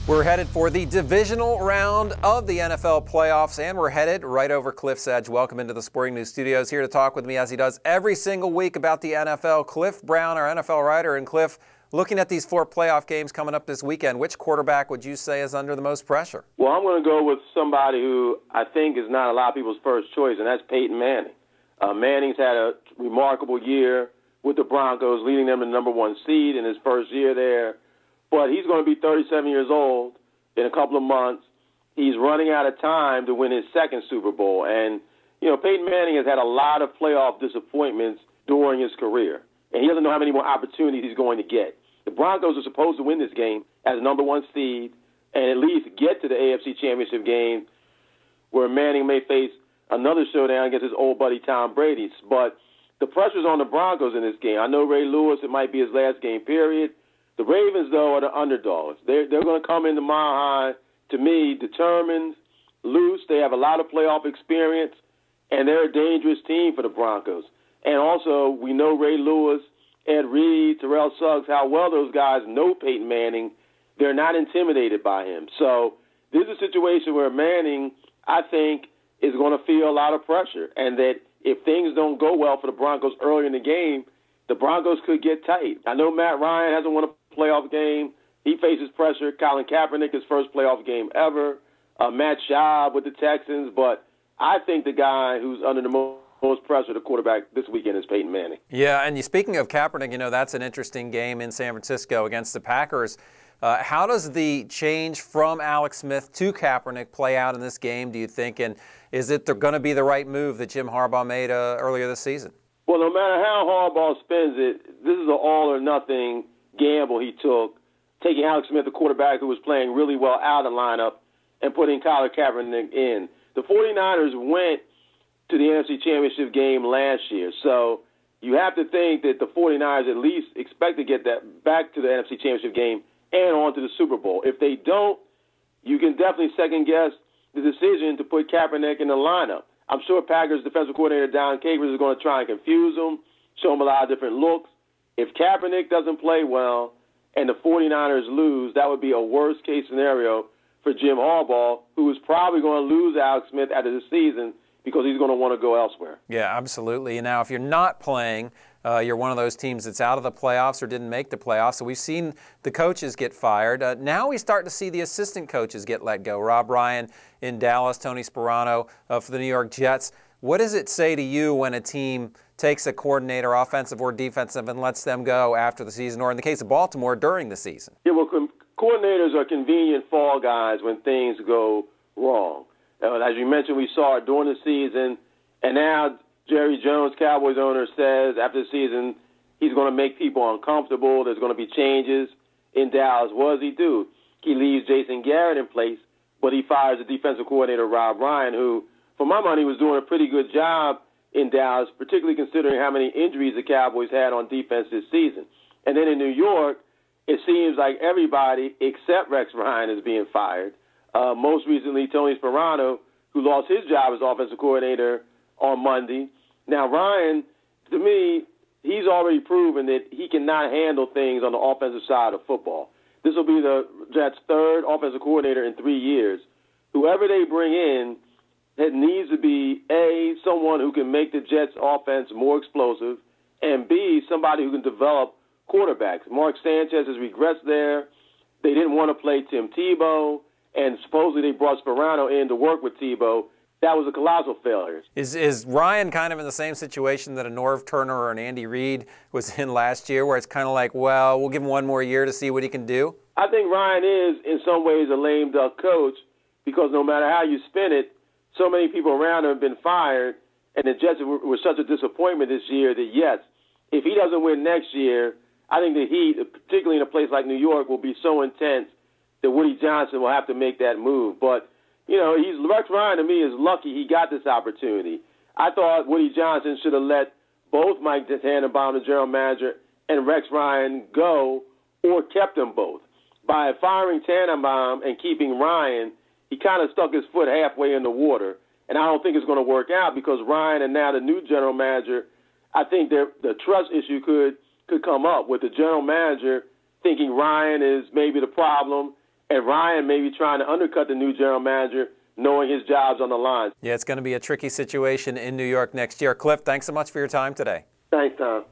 We're headed for the divisional round of the NFL playoffs, and we're headed right over Cliff's Edge. Welcome into the Sporting News Studios. Here to talk with me, as he does every single week, about the NFL, Cliff Brown, our NFL writer. And Cliff, looking at these 4 playoff games coming up this weekend, which quarterback would you say is under the most pressure? Well, I'm going to go with somebody who I think is not a lot of people's first choice, and that's Payton Manning. Manning's had a remarkable year with the Broncos, leading them to the #1 seed in his first year there. But he's going to be 37 years old in a couple of months. He's running out of time to win his second Super Bowl. And, you know, Payton Manning has had a lot of playoff disappointments during his career. And he doesn't know how many more opportunities he's going to get. The Broncos are supposed to win this game as a #1 seed and at least get to the AFC Championship game, where Manning may face another showdown against his old buddy Tom Brady. But the pressure's on the Broncos in this game. I know Ray Lewis, it might be his last game, period. The Ravens, though, are the underdogs. They're going to come into Mile High, to me, determined, loose. They have a lot of playoff experience, and they're a dangerous team for the Broncos. And also, we know Ray Lewis, Ed Reed, Terrell Suggs, how well those guys know Peyton Manning. They're not intimidated by him. So this is a situation where Manning, I think, is going to feel a lot of pressure, and that if things don't go well for the Broncos early in the game, the Broncos could get tight. I know Matt Ryan hasn't won a playoff game. He faces pressure. Colin Kaepernick, his first playoff game ever. Matt Schaub with the Texans. But I think the guy who's under the most pressure, the quarterback this weekend, is Peyton Manning. Yeah, and speaking of Kaepernick, you know, that's an interesting game in San Francisco against the Packers. How does the change from Alex Smith to Kaepernick play out in this game, do you think? And is it going to be the right move that Jim Harbaugh made earlier this season? Well, no matter how Harbaugh spins it, this is an all-or-nothing gamble he took, taking Alex Smith, the quarterback who was playing really well, out of the lineup and putting Colin Kaepernick in. The 49ers went to the NFC Championship game last year, so you have to think that the 49ers at least expect to get that back to the NFC Championship game and on to the Super Bowl. If they don't, you can definitely second-guess the decision to put Kaepernick in the lineup. I'm sure Packers defensive coordinator Don Capers is going to try and confuse him, show him a lot of different looks. If Kaepernick doesn't play well and the 49ers lose, that would be a worst-case scenario for Jim Harbaugh, who is probably going to lose Alex Smith after the season because he's going to want to go elsewhere. Yeah, absolutely. And now, if you're not playing, you're one of those teams that's out of the playoffs or didn't make the playoffs. So we've seen the coaches get fired. Now we start to see the assistant coaches get let go. Rob Ryan in Dallas, Tony Sparano for the New York Jets. What does it say to you when a team takes a coordinator, offensive or defensive, and lets them go after the season, or in the case of Baltimore, during the season? Yeah, well, coordinators are convenient fall guys when things go wrong. As you mentioned, we saw it during the season, and now Jerry Jones, Cowboys owner, says after the season he's going to make people uncomfortable. There's going to be changes in Dallas. What does he do? He leaves Jason Garrett in place, but he fires the defensive coordinator, Rob Ryan, who, for my money, was doing a pretty good job in Dallas, particularly considering how many injuries the Cowboys had on defense this season. And then in New York, it seems like everybody except Rex Ryan is being fired. Most recently, Tony Sparano, who lost his job as offensive coordinator on Monday. Now, Ryan, to me, he's already proven that he cannot handle things on the offensive side of football. This will be the Jets' third offensive coordinator in 3 years. Whoever they bring in, it needs to be, A, someone who can make the Jets' offense more explosive, and B, somebody who can develop quarterbacks. Mark Sanchez has regressed there. They didn't want to play Tim Tebow, and supposedly they brought Sparano in to work with Tebow. That was a colossal failure. Is Ryan kind of in the same situation that a Norv Turner or an Andy Reid was in last year, where it's kind of like, well, we'll give him one more year to see what he can do? I think Ryan is, in some ways, a lame duck coach, because no matter how you spin it, so many people around him have been fired, and the Jets were such a disappointment this year that, yes, if he doesn't win next year, I think the heat, particularly in a place like New York, will be so intense that Woody Johnson will have to make that move. But, you know, Rex Ryan, to me, is lucky he got this opportunity. I thought Woody Johnson should have let both Mike Tannenbaum, the general manager, and Rex Ryan go, or kept them both. By firing Tannenbaum and keeping Ryan, he kind of stuck his foot halfway in the water, and I don't think it's going to work out, because Ryan and now the new general manager, I think the trust issue could come up with the general manager thinking Ryan is maybe the problem, and Ryan may be trying to undercut the new general manager, knowing his job's on the line. Yeah, it's going to be a tricky situation in New York next year. Cliff, thanks so much for your time today. Thanks, Tom.